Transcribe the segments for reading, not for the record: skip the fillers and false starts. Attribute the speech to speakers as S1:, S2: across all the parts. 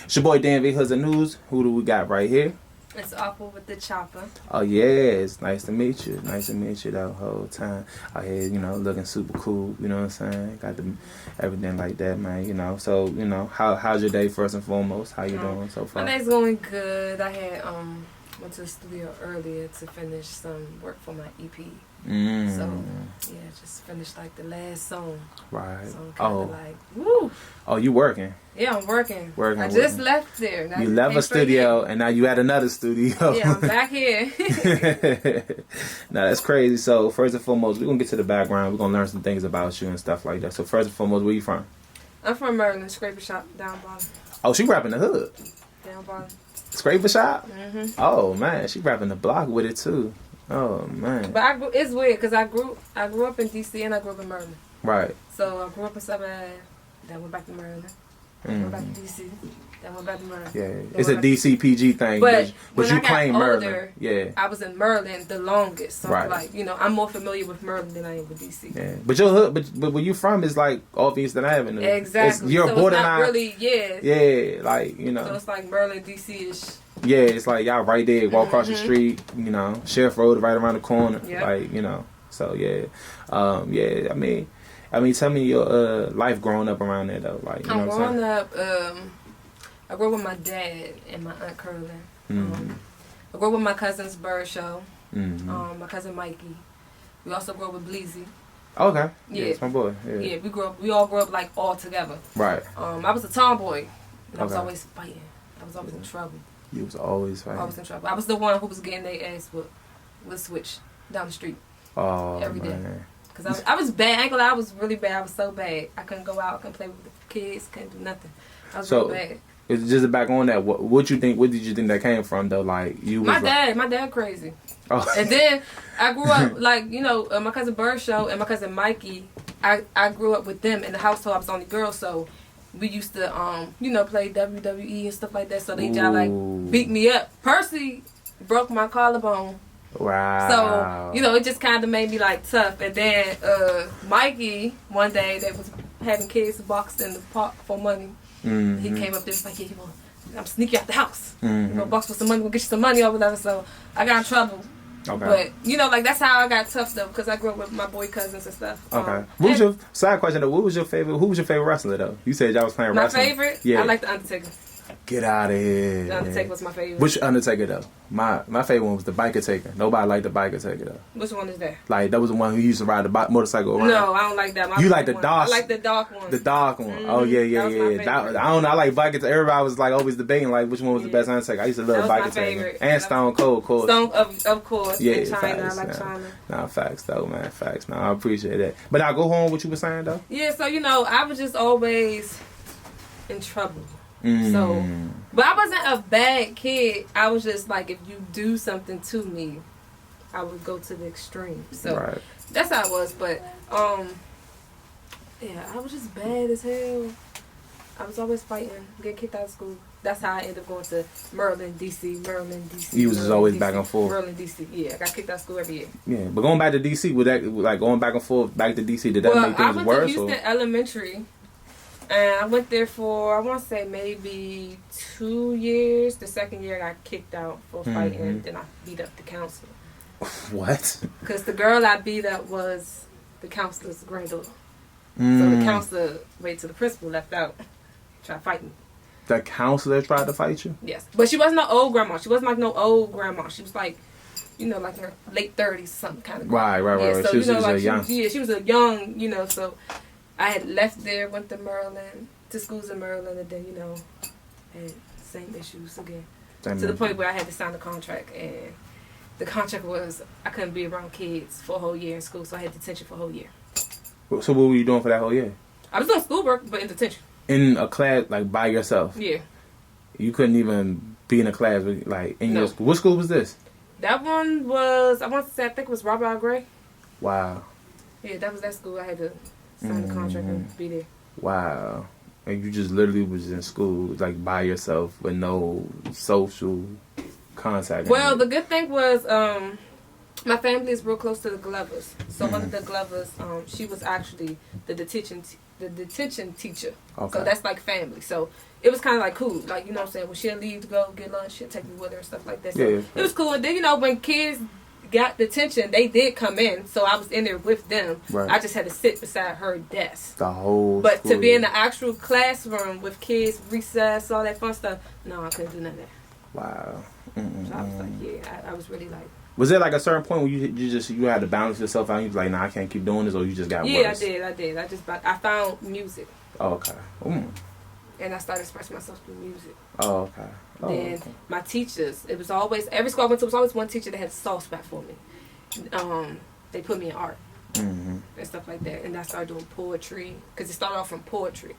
S1: It's your boy Dan V. Hoods and News. Who do we got right here?
S2: It's Aqua with the chopper.
S1: Oh yeah, it's nice to meet you. Nice to meet you the whole time. Out here, looking super cool. You know what I'm saying? Got the everything like that, man. So how's your day first and foremost? How you doing so far?
S2: My day's going good. I had went to the studio earlier to finish some work for my EP. So yeah, just finished like the last song.
S1: Right.
S2: So I'm kind of like, woo.
S1: Oh, you working?
S2: Yeah, I'm working. I just left there.
S1: You left a studio and now you at another studio.
S2: Yeah, I'm back here.
S1: Now that's crazy. So first and foremost, we're gonna get to the background. We're gonna learn some things about you and stuff like that. So first and foremost, where you from?
S2: I'm from Maryland, Scraper Shop, down bottom.
S1: Oh, she rapping the hood.
S2: Down bottom.
S1: Scraper Shop?
S2: Mhm.
S1: Oh man, she rapping the block with it too. Oh man.
S2: But it's weird because I grew up in DC and I grew up in Maryland.
S1: Right.
S2: So I grew up in Southern, then went back to Maryland. Went back to DC. Then went back to Maryland.
S1: Yeah, it's a DC PG thing, but you claim Maryland. Yeah.
S2: I was in Maryland the longest, so
S1: right.
S2: I'm more familiar with Maryland than I am with DC.
S1: Yeah, but your hood, but where you from is like off Eastern Avenue.
S2: Exactly.
S1: You're
S2: so
S1: borderline.
S2: It's not really, yeah.
S1: Yeah, like
S2: So it's like Maryland, DC-ish.
S1: Yeah, it's like y'all right there, walk across the street. Sheriff Road right around the corner.
S2: Yep.
S1: Like so yeah, yeah. I mean, tell me your life growing up around there though. Like
S2: I'm growing up. I grew up with my dad and my aunt Curlin. I grew up with my cousin's Bird Show. My cousin Mikey. We also grew up with Bleezy.
S1: Okay.
S2: Yeah,
S1: it's my boy. Yeah.
S2: Yeah, we all grew up like all together.
S1: Right.
S2: I was a tomboy. And I was always fighting. I was always in trouble.
S1: You was always fighting.
S2: I was in trouble. I was the one who was getting their ass with switch down the street.
S1: Oh,
S2: every day.
S1: Man.
S2: Cause I was bad. I ain't gonna lie, I was really bad. I was so bad. I couldn't go out. I couldn't play with the kids. Couldn't do nothing. I was real bad.
S1: It's just back on that. What did you think that came from though? Like you was
S2: my dad crazy. Oh. And then I grew up like my cousin Bird Show and my cousin Mikey. I grew up with them in the household. I was the only girl, so we used to play WWE and stuff like that. So they just like beat me up. Percy broke my collarbone.
S1: Wow.
S2: So it just kind of made me like tough. And then Mikey one day they was having kids boxed in the park for money. He came up there and was like, I'm sneaky out the house. Box for some money, we'll get you some money or whatever. So I got in trouble. Okay. But that's how I got tough stuff because I grew up with my boy cousins and stuff.
S1: Okay. What was your side question though? Who was your favorite wrestler though? You said y'all was playing wrestling.
S2: My favorite?
S1: Yeah.
S2: I like the Undertaker.
S1: Get out of here.
S2: The Undertaker was my favorite.
S1: Which Undertaker though? My favorite one was the Biker Taker. Nobody liked the Biker Taker though.
S2: Which one is that?
S1: Like that was the one who used to ride the motorcycle around.
S2: No, I don't like that.
S1: You like the dark?
S2: I like the dark one.
S1: The dark one. Oh yeah. I don't know. I like Biker Taker. Everybody was like always debating like which one was the best Undertaker. I used to love Biker Taker and Stone Cold, of course.
S2: Of course.
S1: Yeah,
S2: in China,
S1: facts,
S2: I like China.
S1: Nah, facts though, man. Facts. Nah, I appreciate that. But I'll go home. What you were saying though?
S2: Yeah. So I was just always in trouble. So, but I wasn't a bad kid. I was just like, if you do something to me, I would go to the extreme. So that's how it was. But yeah, I was just bad as hell. I was always fighting, getting kicked out of school. That's how I ended up going to Maryland, DC.
S1: You was just always back and forth.
S2: Maryland, DC. Yeah, I got kicked out of school every year.
S1: Yeah, but going back to DC, was that like going back and forth back to DC? Did that make things worse?
S2: I went to Houston Elementary. And I went there for, I want to say maybe 2 years. The second year I got kicked out for fighting. Then I beat up the counselor.
S1: What?
S2: Because the girl I beat up was the counselor's granddaughter. So the counselor waited till the principal left out. Tried to fight me.
S1: The counselor tried to fight you?
S2: Yes. But she wasn't no old grandma. She wasn't like no old grandma. She was like, like in her late 30s, something kind of.
S1: Right. So, she was a young.
S2: She was a young, so... I had left there, went to Maryland, to schools in Maryland, and then, had same issues again. To the point where I had to sign a contract, and the contract was I couldn't be around kids for a whole year in school, so I had detention for a whole year.
S1: So what were you doing for that whole year?
S2: I was doing schoolwork, but in detention.
S1: In a class, like, by yourself?
S2: Yeah.
S1: You couldn't even be in a class, with, like, in your school? What school was this?
S2: That one was, I think it was Robert R. Gray.
S1: Wow.
S2: Yeah, that was that school. I had to sign the contract and be there.
S1: Wow. And you just literally was in school, like, by yourself with no social contact.
S2: Well, the good thing was my family is real close to the Glovers. So one of the Glovers, she was actually the detention the detention teacher.
S1: Okay.
S2: So that's like family. So it was kind of like cool. Like, you know what I'm saying? When she'll leave to go get lunch, she'll take me with her and stuff like that. So
S1: Yeah.
S2: it was cool. And then, you know, when kids got detention, they did come in. So I was in there with them.
S1: Right.
S2: I just had to sit beside her desk.
S1: The whole
S2: But
S1: school
S2: to be in the actual classroom with kids, recess, all that fun stuff, no, I couldn't do none of that.
S1: Wow.
S2: So I was like, yeah, I was really like...
S1: Was there like a certain point where you had to balance yourself out and you was like, nah, I can't keep doing this, or you just got worse?
S2: I did. I found music.
S1: Oh, okay.
S2: And I started expressing myself through music.
S1: Oh, okay.
S2: Then my teachers, it was always, every school I went to was always one teacher that had a soft spot for me. They put me in art and stuff like that. And I started doing poetry, because it started off from poetry.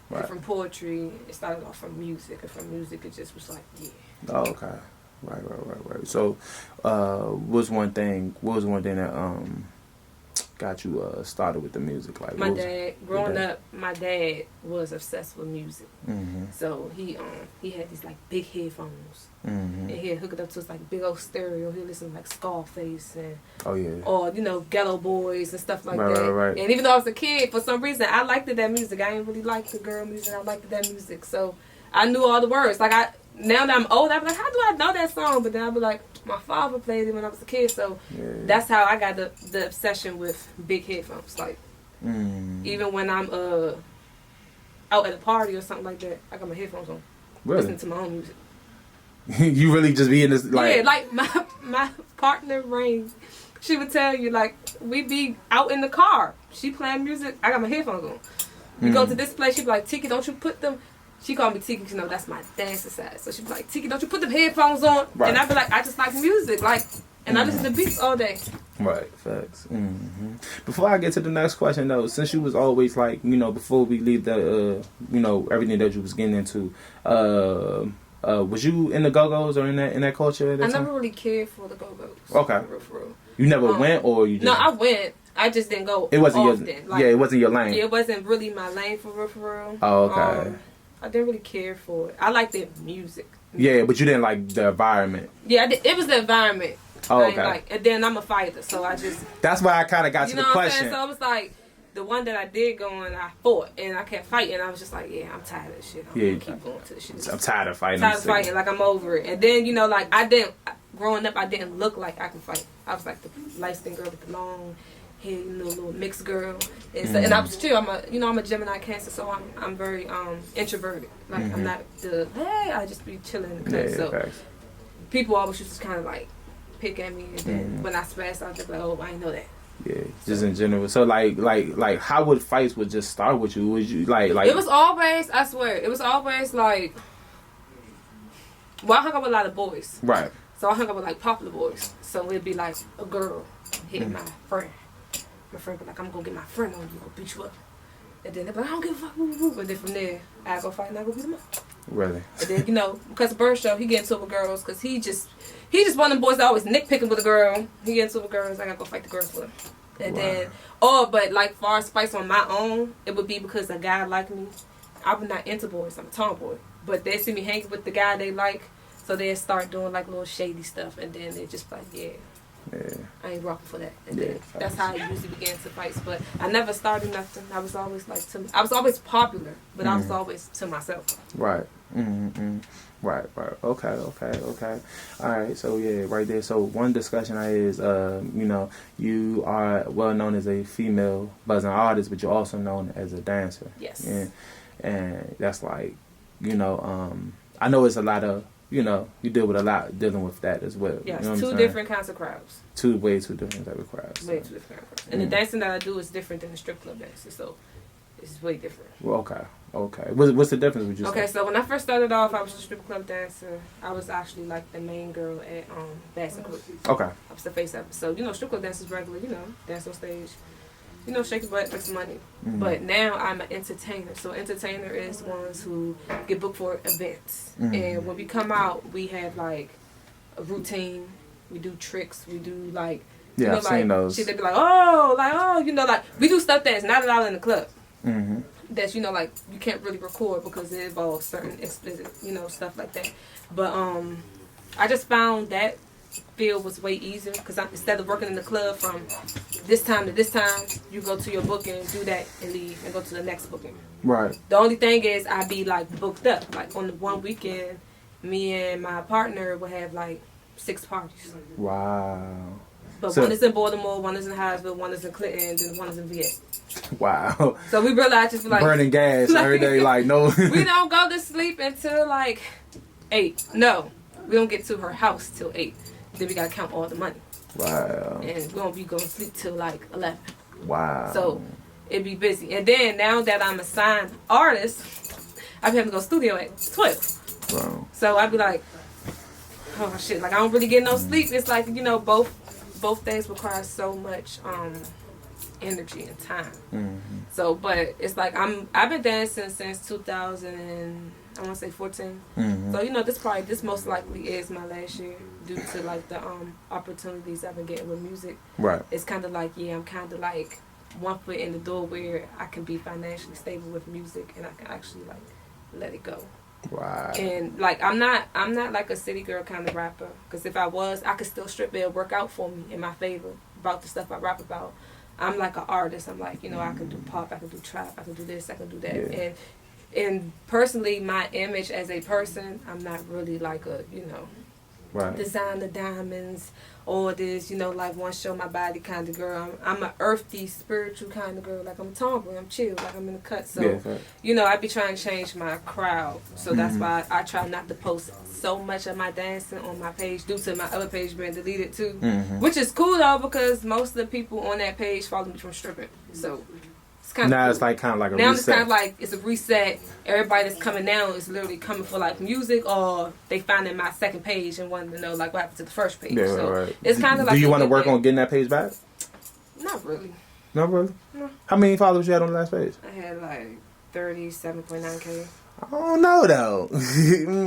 S2: Right. And from poetry, it started off from music. And from music, it just was like, yeah. Oh,
S1: okay. Right. So, what was one thing that got you started with the music? Like
S2: my dad, growing up, my dad was obsessed with music. So he had these like big headphones, and he'd hook it up to his like big old stereo. He'd listen to like Scarface and or you know Ghetto Boys and stuff like that.
S1: Right.
S2: And even though I was a kid, for some reason I liked that music. I didn't really like the girl music. I liked that music, so I knew all the words. Like now that I'm old, I'd be like, how do I know that song? But then I'd be like, my father played it when I was a kid, so that's how I got the obsession with big headphones. Like, even when I'm out at a party or something like that, I got my headphones on, listening to my own music.
S1: You really just be in this like...
S2: Yeah, like my partner, Rain, she would tell you, like, we be out in the car. She playing music, I got my headphones on. We go to this place, she be like, Tiki, don't you put them... She called me Tiki, you know, that's my dancing side. So she'd be like, Tiki, don't you put them headphones on? Right. And I'd be like, I just like music. Like, and I listen to beats all day.
S1: Right, facts. Before I get to the next question, though, since you was always like, you know, before we leave the, you know, everything that you was getting into, was you in the Go-Go's or in that culture at that time?
S2: I never really cared for the Go-Go's.
S1: Okay.
S2: For real.
S1: You never went, or you just...
S2: No, I went. I just didn't go.
S1: It wasn't
S2: often.
S1: It wasn't your lane.
S2: Yeah, it wasn't really my lane for real.
S1: Oh, okay.
S2: I didn't really care for it. I liked the music.
S1: Yeah, but you didn't like the environment.
S2: Yeah, it was the environment.
S1: Oh, okay.
S2: And then I'm a fighter, so I just...
S1: That's why I kind of got to the question.
S2: You know what I'm saying? So it was like, the one that I did go on, I fought, and I kept fighting. I was just like, yeah, I'm tired of this shit. I'm gonna keep going to this shit.
S1: I'm tired of fighting.
S2: Like I'm over it. And then, you know, like growing up, I didn't look like I could fight. I was like the light-skinned girl with the long hair, you know, little mixed girl. And, so, and I was too. I'm a Gemini Cancer, so I'm very introverted. Like I'm not I just be chilling in the cut. So people always used to kind of like pick at me, and then when I spaz, I was just like, oh, I didn't know that. Yeah,
S1: just in general. So like how would fights would just start with you? Would you like
S2: it was always, I swear, it was always like, well, I hung up with a lot of boys. Right. So I hung up with like popular boys. So it'd be like a girl hitting my friend. My friend be like, I'm gonna get my friend on you, gonna beat you up. And then they'd be like, I don't give a fuck, and then from there, I go fight and I go beat them up. Really? And then, you know, because of Bird Show, he get into it with girls, because he just one of them boys that always nitpicking with a girl. He get into it with girls, I gotta go fight the girls with him. And then, but like far as fights on my own, it would be because a guy like me. I'm not into boys, I'm a tomboy. But they see me hanging with the guy they like, so they start doing like little shady stuff, and then they just like, yeah, I ain't rocking for that. And then that's how I usually began to fights. But I never started nothing. I was always like, I was always popular, but I was always to myself. Right.
S1: Right. Okay. All right. So yeah, right there. So one discussion is, you know, you are well known as a female buzzing artist, but you're also known as a dancer. Yes. And that's like, you know, I know it's a lot of, you know, you deal with a lot dealing with that as well.
S2: Yes,
S1: you know
S2: two different kinds of crowds.
S1: Way two different type of crowds.
S2: Way two different crowds. And the dancing that I do is different than the strip club dancing, so it's way different.
S1: Well, okay. What's the difference with you?
S2: Okay, so when I first started off, I was a strip club dancer. I was actually like the main girl at Bass and Quick. Okay. I was the face of it. So, you know, strip club dancers regular, you know, dance on stage. You know, shake your butt, make some money. But now I'm an entertainer. So entertainer is ones who get booked for events. And when we come out, we have like a routine. We do tricks. We do like, you know,
S1: I've seen those.
S2: Shit, they be like, oh, you know, like we do stuff that's not allowed in the club. That's, you know, like you can't really record because it involves certain explicit, you know, stuff like that. But I just found that feel was way easier because instead of working in the club from this time to this time, you go to your booking, do that, and leave, and go to the next booking.
S1: Right.
S2: The only thing is I be like booked up. Like on the one weekend, me and my partner would have like 6 parties.
S1: Wow.
S2: But one is in Baltimore, one is in Hyattsville, one is in Clinton, and one is in VA.
S1: Wow.
S2: So we realized just like
S1: burning gas every day, like no.
S2: We don't go to sleep until like 8. No, we don't get to her house till 8. Then we gotta count all the money.
S1: Wow.
S2: And we won't be going to sleep till like 11.
S1: Wow.
S2: So it'd be busy. And then now that I'm a signed artist, I be having to go studio at 12.
S1: Wow.
S2: So I'd be like, oh shit, like I don't really get no sleep. It's like, you know, both things require so much energy and time.
S1: Mm-hmm.
S2: So, but it's like I've been dancing since 2000 and I want to say 14.
S1: Mm-hmm.
S2: So, you know, this most likely is my last year due to like the opportunities I've been getting with music.
S1: Right.
S2: It's kind of like, I'm kind of like one foot in the door where I can be financially stable with music and I can actually like let it go.
S1: Wow.
S2: And like I'm not like a city girl kind of rapper, because if I was, I could still strip it and work out for me in my favor about the stuff I rap about. I'm like an artist. I'm like, you know, I can do pop, I can do trap, I can do this, I can do that.
S1: Yeah.
S2: And personally, my image as a person, I'm not really like a, you know,
S1: right.
S2: design the diamonds, all this, you know, like one show my body kind of girl. I'm an earthy, spiritual kind of girl. Like I'm a tomboy, I'm chill, like I'm in the cut. So, you know, I be trying to change my crowd. So that's why I try not to post so much of my dancing on my page due to my other page being deleted too. Which is cool though, because most of the people on that page follow me from stripping. So it's kind of
S1: now
S2: cool.
S1: it's like kind of like a
S2: now
S1: reset.
S2: It's kind of like it's a reset. Everybody that's coming now is literally coming for like music, or they finding my second page and wanting to know like what happened to the first page.
S1: Yeah,
S2: so
S1: right.
S2: it's kind of like.
S1: Do you want to work on getting that page back?
S2: Not really.
S1: No, really.
S2: No.
S1: How many followers you had on the last page?
S2: I had like 37.9K.
S1: I don't know though.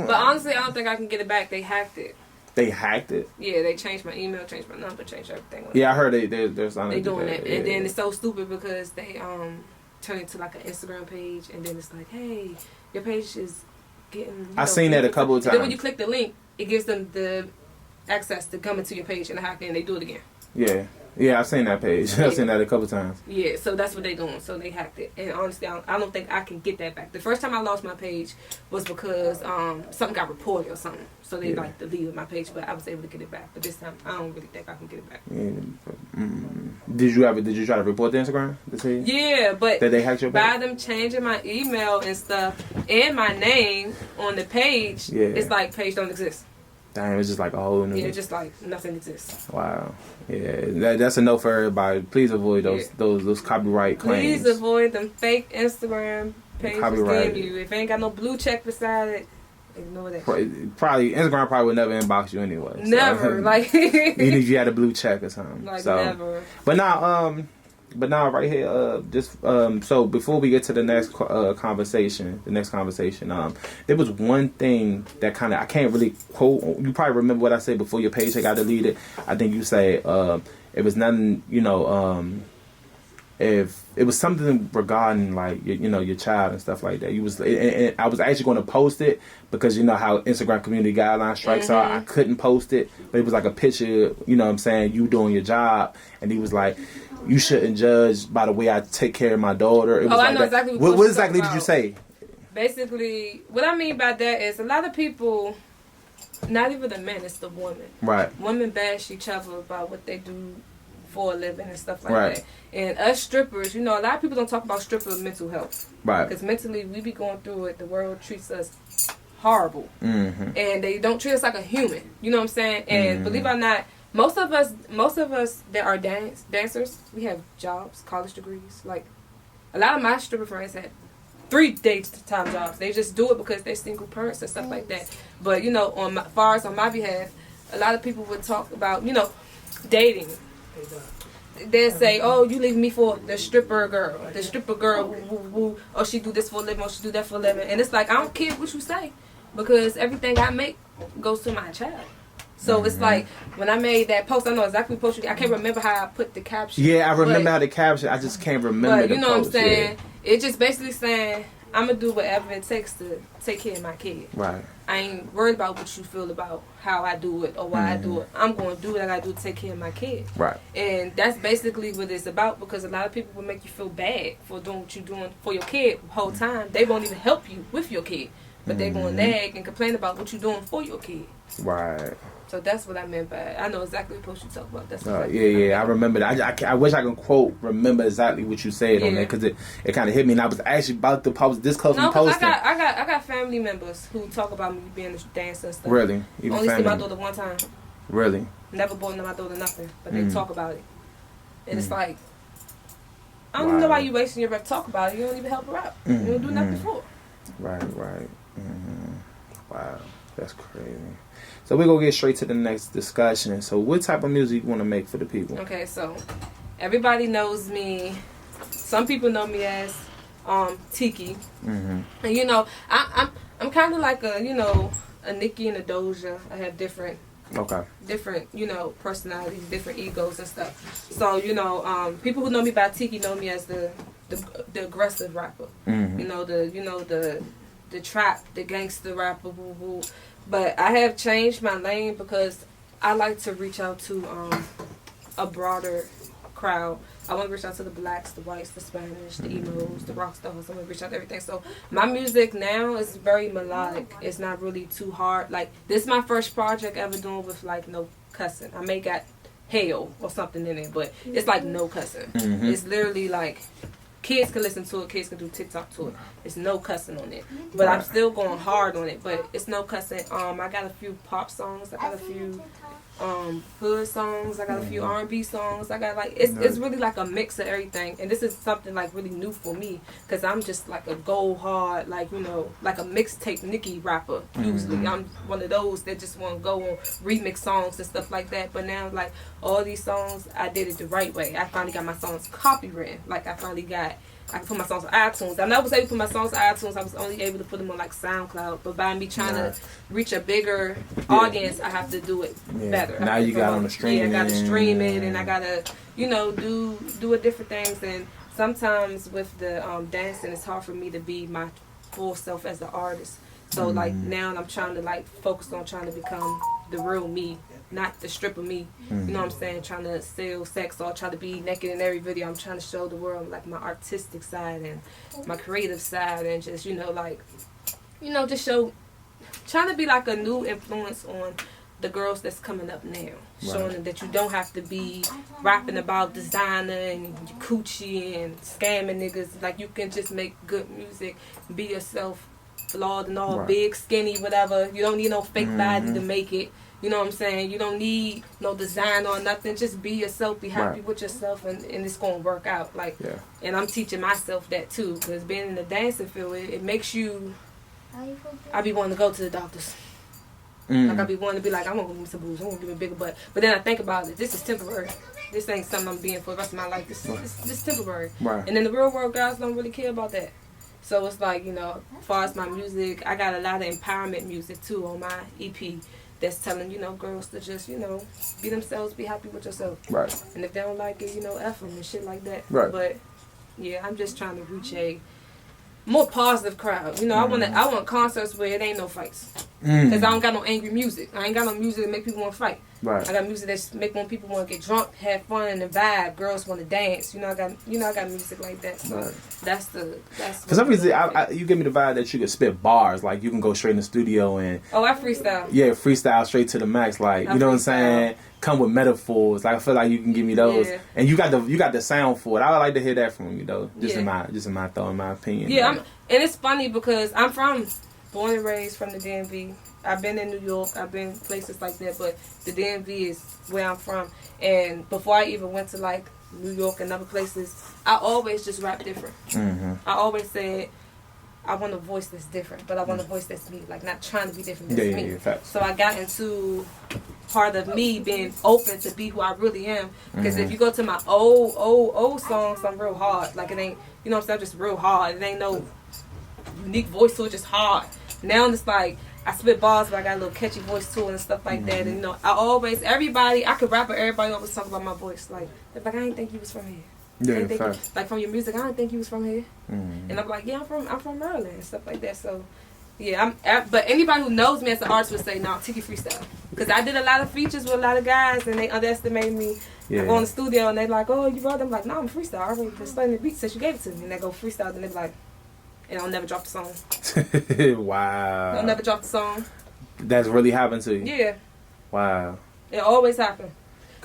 S2: But honestly, I don't think I can get it back. They hacked it.
S1: They hacked it.
S2: Yeah, they changed my email, changed my number, changed everything.
S1: Yeah, I heard they're
S2: doing that,
S1: yeah.
S2: And then it's so stupid because they turn it to like an Instagram page, and then it's like, hey, your page is getting.
S1: I seen that a couple of times.
S2: Then when you click the link, it gives them the access to come into your page and hack it, and they do it again.
S1: Yeah. Yeah, I've seen that page.
S2: Yeah.
S1: I've seen that a couple times.
S2: Yeah, so that's what they doing. So they hacked it, and honestly, I don't think I can get that back. The first time I lost my page was because something got reported or something, so they like deleted my page. But I was able to get it back. But this time, I don't really think I can get it back.
S1: Yeah. Did you try to report the Instagram?
S2: Yeah, but
S1: did they hack your page?
S2: By them changing my email and stuff and my name on the page, it's like page don't exist.
S1: Damn, it's just like a whole new.
S2: Yeah, just like nothing exists.
S1: Wow. Yeah, that's a no for everybody. Please avoid those copyright claims.
S2: Please avoid them fake Instagram pages.
S1: Copyright.
S2: You. If it ain't got no blue check beside it, ignore that.
S1: Probably Instagram probably would never inbox you anyway.
S2: Never, like
S1: even if you had a blue check or something.
S2: Like never.
S1: But now right here, so before we get to the next conversation, there was one thing that kind of, I can't really quote, you probably remember what I said before your page got deleted. I think you say it was nothing, you know, if it was something regarding like your child and stuff like that. And I was actually going to post it because you know how Instagram community guidelines strikes are. I couldn't post it, but it was like a picture, you know what I'm saying, you doing your job, and he was like, you shouldn't judge by the way I take care of my daughter. It was
S2: I know
S1: that.
S2: exactly
S1: what exactly did you say?
S2: Basically, what I mean by that is a lot of people, not even the men, it's the women.
S1: Right.
S2: Women bash each other about what they do for a living and stuff like that. And us strippers, you know, a lot of people don't talk about stripper mental health.
S1: Right.
S2: Because mentally, we be going through it. The world treats us horrible. And they don't treat us like a human. You know what I'm saying? And believe it or not, most of us that are dancers, we have jobs, college degrees. Like, a lot of my stripper friends had 3 daytime jobs. They just do it because they're single parents and stuff like that. But, you know, on my behalf, a lot of people would talk about, you know, dating. They'll say, oh, you leave me for the stripper girl. The stripper girl, woo, woo, woo. Oh, she do this for a living, oh, she do that for a living. And it's like, I don't care what you say, because everything I make goes to my child. So it's like, when I made that post, I know exactly what post you. I can't remember how I put the caption.
S1: Yeah, I remember how the caption. I just can't remember
S2: but you know
S1: post,
S2: what I'm saying? It's just basically saying, I'm gonna do whatever it takes to take care of my kid.
S1: Right.
S2: I ain't worried about what you feel about how I do it or why I do it. I'm gonna do what I gotta do to take care of my kid.
S1: Right.
S2: And that's basically what it's about, because a lot of people will make you feel bad for doing what you're doing for your kid the whole time. They won't even help you with your kid, but they're gonna nag and complain about what you're doing for your kid.
S1: Right.
S2: So that's what I meant by it. I know exactly what you talk about. That's
S1: exactly I remember that. I wish I could remember exactly what you said on there, because it kind of hit me, and I was actually about to post this close from posting.
S2: I got family members who talk about me being a dancer and stuff.
S1: Really? Even
S2: only
S1: family?
S2: see my daughter one time.
S1: Really?
S2: Never bought my daughter nothing, but they talk about it, and it's like, I don't even know why you wasting your breath talk about it. You don't even help her out. You don't do nothing for her.
S1: Right. Wow, that's crazy. So we're going to get straight to the next discussion. So what type of music you want to make for the people?
S2: Okay, so everybody knows me. Some people know me as Tiki. And you know, I'm kind of like a Nicki and a Doja. I have different, personalities, different egos and stuff. So, people who know me by Tiki know me as the aggressive rapper. The trap, the gangster rapper, woo woo. But I have changed my lane because I like to reach out to a broader crowd. I want to reach out to the blacks, the whites, the Spanish, the emos, the rock stars. I want to reach out to everything. So my music now is very melodic. It's not really too hard. Like, this is my first project ever doing with like no cussing. I may got hell or something in it, but it's like no cussing. It's literally like, kids can listen to it, kids can do TikTok to it. It's no cussing on it. But I'm still going hard on it, but it's no cussing. I got a few pop songs, I got a few hood songs, I got a few R&B songs. I got it's really like a mix of everything. And this is something like really new for me, because I'm just like a go hard, like like a mixtape Nicki rapper. Usually I'm one of those that just want to go on remix songs and stuff like that. But now, like, all these songs, I did it the right way. I finally got my songs copywritten. Like, I can put my songs on iTunes. I never was able to put my songs on iTunes. I was only able to put them on like SoundCloud. But by me trying to reach a bigger audience, I have to do it better.
S1: Now you got on the streaming.
S2: Yeah, I got to stream it, and I gotta, do different things. And sometimes with the dancing, it's hard for me to be my full self as an artist. So like now I'm trying to like focus on trying to become the real me, not the stripper me. You know what I'm saying? Trying to sell sex or try to be naked in every video. I'm trying to show the world like my artistic side and my creative side, and just just show, trying to be like a new influence on the girls that's coming up now, showing them that you don't have to be rapping about designer and coochie and scamming niggas. Like, you can just make good music, be yourself, flawed and all, big, skinny, whatever. You don't need no fake body to make it. You know what I'm saying? You don't need no design or nothing. Just be yourself, be happy with yourself, and it's going to work out. Like, and I'm teaching myself that too, because being in the dancing field, it makes you, I be wanting to go to the doctors. Like, I be wanting to be like, I want to give me some boobs, I want to give me a bigger butt. But then I think about it, this is temporary. This ain't something I'm being for the rest of my life. This is temporary. And in the real world, guys don't really care about that. So it's like, as far as my music, I got a lot of empowerment music too on my EP that's telling, girls to just, be themselves, be happy with yourself. And if they don't like it, F them and shit like that. But yeah, I'm just trying to reach a more positive crowd. I want concerts where it ain't no fights. Because I don't got no angry music. I ain't got no music that make people want to fight. I got music that make people want to get drunk, have fun, and vibe. Girls want to dance. I got music like that. So that's for some reason,
S1: you give me the vibe that you can spit bars. Like, you can go straight in the studio and
S2: I freestyle.
S1: Yeah, freestyle straight to the max. Like, you know what I'm saying? Come with metaphors. Like, I feel like you can give me those, and you got the sound for it. I would like to hear that from you though. Just in my thought, in my opinion.
S2: Yeah, and it's funny because I'm born and raised from the DMV. I've been in New York. I've been places like that, but the DMV is where I'm from. And before I even went to like New York and other places, I always just rap different. I always said I want a voice that's different, but I want a voice that's me, like not trying to be different. That's me. So I got into part of me being open to be who I really am. Because if you go to my old songs, I'm real hard. Like, it ain't, I'm saying, just real hard. It ain't no unique voice to it, just hard. Now it's like, I spit bars, but I got a little catchy voice too and stuff like that. And I could rap, but everybody always talk about my voice. Like, I ain't think you was from here.
S1: Yeah,
S2: I think
S1: fact.
S2: like from your music, I don't think you was from here.
S1: Mm.
S2: And I'm like, yeah, I'm from Maryland and stuff like that. So, yeah, but anybody who knows me as an artist would say, no, Tiki freestyle. Because I did a lot of features with a lot of guys, and they underestimated me.
S1: Yeah.
S2: I go in the studio, and they like, oh, you wrote them? I'm like, no, I'm freestyle. I already been studying the beat since you gave it to me. And they go freestyle, and they be like, and I'll never drop the song.
S1: Wow.
S2: I'll never drop the song.
S1: That's really happened to you?
S2: Yeah.
S1: Wow.
S2: It always happened.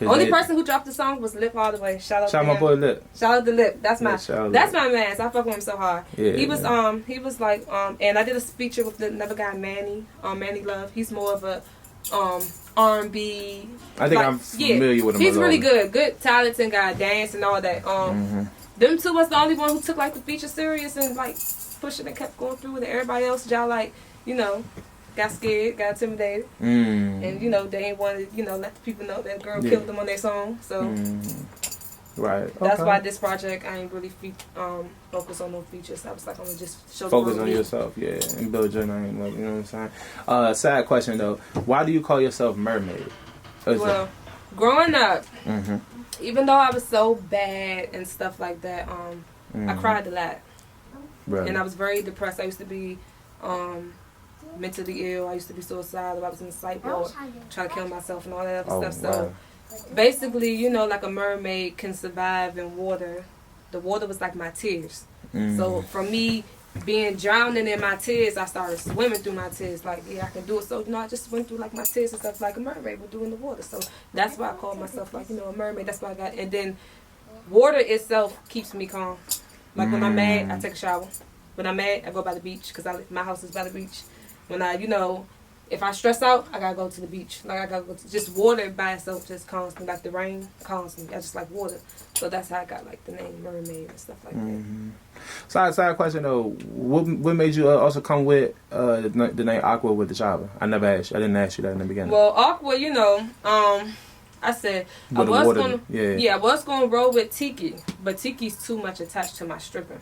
S2: Only person who dropped the song was Lip all the way. Shout out to
S1: my boy Lip.
S2: Shout out to Lip. That's my
S1: Lip.
S2: my man. So I fuck with him so hard.
S1: Yeah,
S2: he was like and I did a feature with another guy, Manny, Manny Love. He's more of a R&B.
S1: I think I'm familiar with him.
S2: He's really good talented guy, dance and all that. Them two was the only one who took like the feature serious and like pushed it and kept going through with it. Everybody else, y'all like, you know, got scared, got intimidated, and you know they ain't wanted, you know, let the people know that girl killed them on their song. So
S1: right,
S2: that's why this project I ain't really focus on no features. I was like, I'm gonna just show
S1: focus on yourself, yeah, and build your name up. You know what I'm saying? Sad question though, why do you call yourself Mermaid?
S2: Well, growing up, even though I was so bad and stuff like that, I cried a lot, and I was very depressed. I used to be mentally ill. I used to be suicidal. I was in the psych ward, trying to kill myself and all that other stuff. So basically, you know, like a mermaid can survive in water. The water was like my tears. So from me being drowning in my tears, I started swimming through my tears. Like, yeah, I can do it. So, you know, I just went through like my tears and stuff like a mermaid would do in the water. So that's why I call myself like, you know, a mermaid. That's why I got. And then water itself keeps me calm. Like when I'm mad, I take a shower. When I'm mad, I go by the beach because my house is by the beach. When I, you know, if I stress out, I gotta go to the beach. Like I gotta go to, just water by itself just calms me. Like the rain calms me. I just like water. So that's how I got like the name mermaid and stuff like that.
S1: Side question though, what made you also come with the name Aqua with the chopper? I didn't ask you that in the beginning.
S2: Well, Aqua, you know, I said I was gonna roll with Tiki, but Tiki's too much attached to my stripping.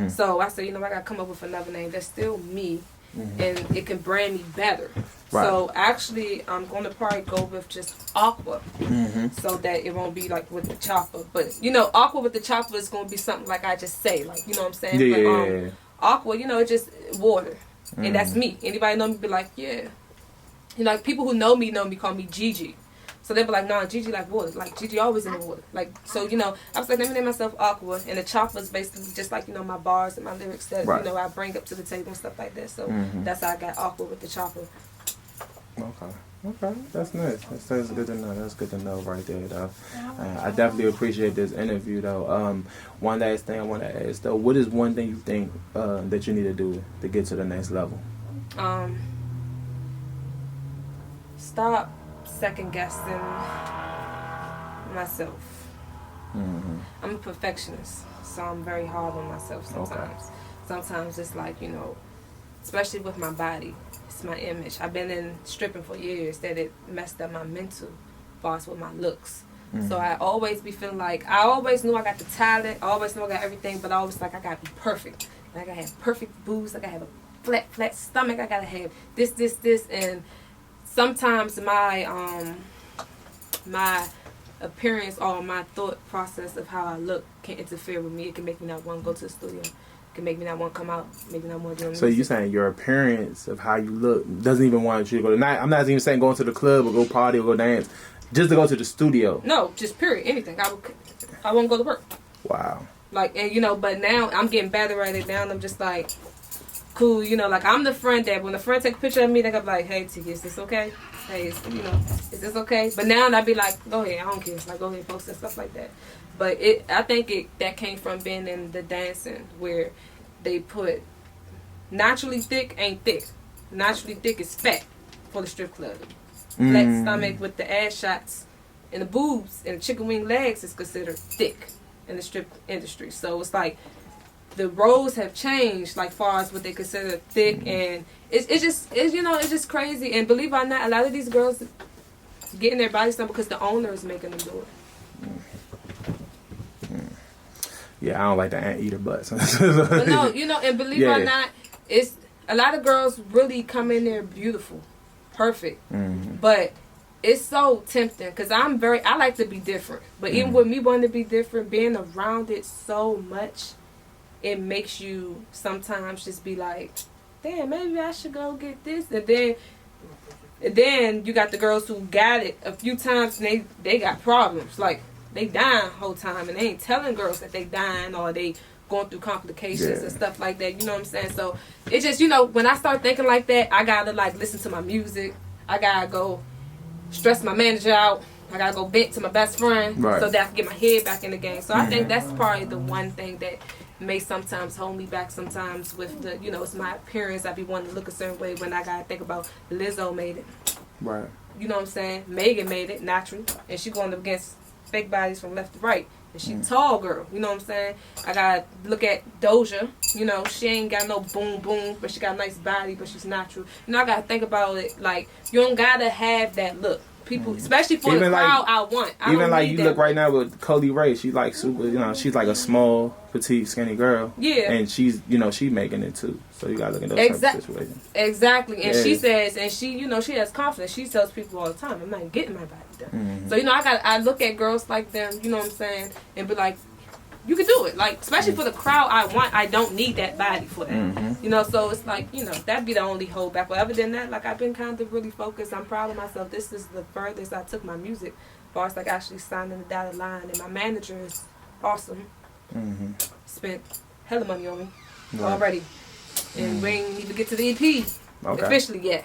S2: So I said, you know, I gotta come up with another name that's still me. And it can brand me better. Right. So actually, I'm going to probably go with just Aqua, so that it won't be like with the chopper. But you know, Aqua with the chopper is going to be something like I just say, like, you know what I'm saying?
S1: Yeah.
S2: But, Aqua, you know, it's just water, and that's me. Anybody know me be like, yeah. You know, like people who know me call me Gigi. So they be like, nah, Gigi like water. Like, Gigi always in the water. Like, so, you know, I was like, let me name myself Aqua. And the chopper is basically just like, you know, my bars and my lyrics that, you know, I bring up to the table and stuff like that. So that's how I got Aqua with the chopper.
S1: Okay. That's nice. That's good to know. That's good to know right there, though. I definitely appreciate this interview, though. One last thing I want to ask, though. What is one thing you think that you need to do to get to the next level?
S2: Stop second guessing myself. I'm a perfectionist, so I'm very hard on myself sometimes. Sometimes it's like, you know, especially with my body, it's my image. I've been in stripping for years that it messed up my mental as far as with my looks. So I always be feeling like, I always knew I got the talent, I always knew I got everything, but I always like I gotta be perfect. Like I gotta have perfect boobs, I gotta have a flat stomach, I gotta have this, and sometimes my my appearance or my thought process of how I look can interfere with me. It can make me not want to go to the studio. It can make me not want to come out. Make me not want to do music.
S1: So you saying your appearance of how you look doesn't even want you to go to night? I'm not even saying going to the club or go party or go dance, just to go to the studio.
S2: No, just period. Anything. I won't go to work.
S1: Wow.
S2: Like, and you know, but now I'm getting better at it. Now I'm just like, cool, you know, like I'm the friend that when a friend take a picture of me, they go like, hey, Tiki, is this okay? Hey, you know, is this okay? But now I'd be like, go ahead, I don't care. Like, go ahead, post and stuff like that. But I think that came from being in the dancing where they put naturally thick ain't thick. Naturally thick is fat for the strip club. Flat stomach with the ass shots and the boobs and the chicken wing legs is considered thick in the strip industry. So it's like the roles have changed, like far as what they consider thick, and it's just crazy. And believe it or not, a lot of these girls getting their bodies done because the owner is making them do it.
S1: Yeah, I don't like the anteater butts.
S2: But no, you know, and believe it or not, it's a lot of girls really come in there beautiful, perfect, but it's so tempting because I like to be different. But even with me wanting to be different, being around it so much, it makes you sometimes just be like, damn, maybe I should go get this. And then you got the girls who got it a few times and they got problems. Like, they dying the whole time and they ain't telling girls that they dying or they going through complications and stuff like that. You know what I'm saying? So it just, when I start thinking like that, I gotta like listen to my music. I gotta go stress my manager out. I gotta go vent to my best friend so that I can get my head back in the game. So I think that's probably the one thing that may sometimes hold me back sometimes with the, it's my appearance. I be wanting to look a certain way when I gotta think about Lizzo made it.
S1: Right.
S2: You know what I'm saying? Megan made it natural. And she going up against fake bodies from left to right. And she tall girl. You know what I'm saying? I gotta look at Doja. She ain't got no boom boom, but she got a nice body, but she's natural. I gotta think about it like, you don't gotta have that look. People, especially for even the crowd, I want. Even like you look
S1: right now with Cody Ray, she's like super. She's like a small, petite, skinny girl. Yeah, and she's she making it too. So you gotta look at those type of situations. Exactly, and she says, and she she has confidence. She tells people all the time, "I'm not getting my body done." So I look at girls like them. You know what I'm saying, and be like, you can do it. Like, especially for the crowd I want, I don't need that body for that. So it's like, that'd be the only holdback. But other than that, like, I've been kind of really focused. I'm proud of myself. This is the furthest I took my music as far as like actually signing the dotted line. And my manager is awesome. Spent hella money on me already. And we ain't even get to the EP officially yet.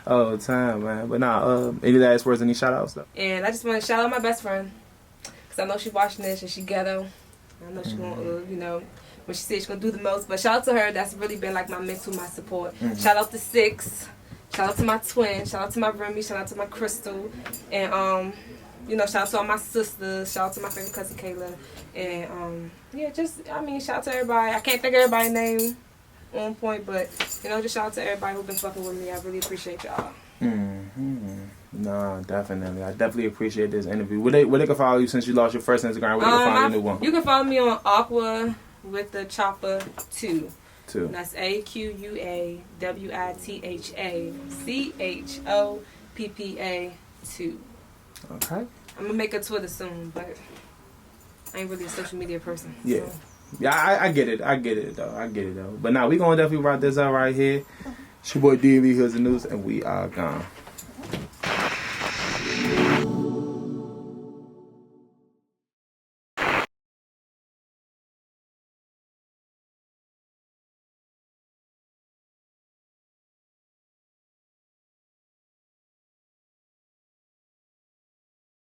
S1: Oh, time, man. But any last words, any shout outs though?
S2: And I just want to shout out my best friend. Because I know she's watching this and she ghetto. I know she won't, when she said she's going to do the most. But shout out to her. That's really been like my mentor, my support. Shout out to Six. Shout out to my twin. Shout out to my Remy. Shout out to my Crystal. And, shout out to all my sisters. Shout out to my favorite cousin Kayla. And, shout out to everybody. I can't think of everybody's name on point. But, just shout out to everybody who's been fucking with me. I really appreciate y'all.
S1: No, definitely. I definitely appreciate this interview. Where they can follow you since you lost your first Instagram? Where they can find your new one?
S2: You can follow me on Aqua with the Chopper 2. And that's AQUAWITHACHOPPA 2. Okay. I'm gonna make a Twitter soon, but I ain't really a social media person.
S1: Yeah. So. Yeah, I get it. I get it though. But now we gonna definitely wrap this up right here. It's your boy D. Lee, here's the news, and we are gone.